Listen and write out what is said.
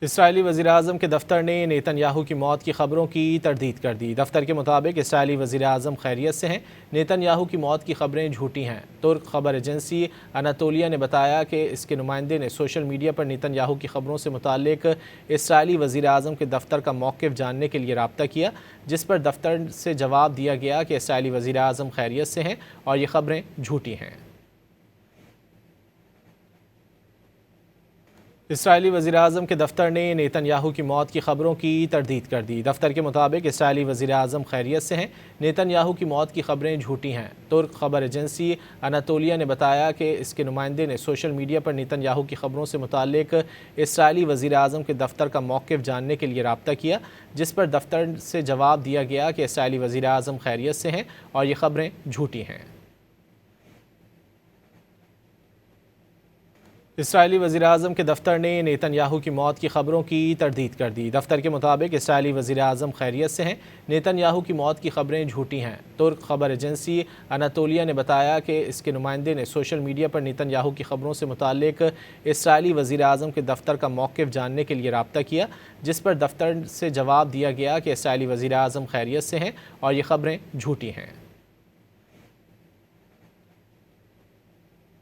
اسرائیلی وزیراعظم کے دفتر نے نیتن یاہو کی موت کی خبروں کی تردید کر دی۔ دفتر کے مطابق اسرائیلی وزیراعظم خیریت سے ہیں۔ نیتن یاہو کی موت کی خبریں جھوٹی ہیں۔ ترک خبر ایجنسی اناتولیا نے بتایا کہ اس کے نمائندے نے سوشل میڈیا پر نیتن یاہو کی خبروں سے متعلق اسرائیلی وزیراعظم کے دفتر کا موقف جاننے کے لیے رابطہ کیا، جس پر دفتر سے جواب دیا گیا کہ اسرائیلی وزیراعظم خیریت سے ہیں اور یہ خبریں جھوٹی ہیں۔ اسرائیلی وزیراعظم کے دفتر نے نیتن یاہو کی موت کی خبروں کی تردید کر دی۔ دفتر کے مطابق اسرائیلی وزیراعظم خیریت سے ہیں۔ نیتن یاہو کی موت کی خبریں جھوٹی ہیں۔ ترک خبر ایجنسی اناتولیا نے بتایا کہ اس کے نمائندے نے سوشل میڈیا پر نیتن یاہو کی خبروں سے متعلق اسرائیلی وزیراعظم کے دفتر کا موقف جاننے کے لیے رابطہ کیا، جس پر دفتر سے جواب دیا گیا کہ اسرائیلی وزیراعظم خیریت سے ہیں اور یہ خبریں جھوٹی ہیں۔ اسرائیلی وزیراعظم کے دفتر نے نیتن یاہو کی موت کی خبروں کی تردید کر دی۔ دفتر کے مطابق اسرائیلی وزیراعظم خیریت سے ہیں۔ نیتن یاہو کی موت کی خبریں جھوٹی ہیں۔ ترک خبر ایجنسی اناتولیا نے بتایا کہ اس کے نمائندے نے سوشل میڈیا پر نیتن یاہو کی خبروں سے متعلق اسرائیلی وزیراعظم کے دفتر کا موقف جاننے کے لیے رابطہ کیا، جس پر دفتر سے جواب دیا گیا کہ اسرائیلی وزیراعظم خیریت سے ہیں اور یہ خبریں جھوٹی ہیں۔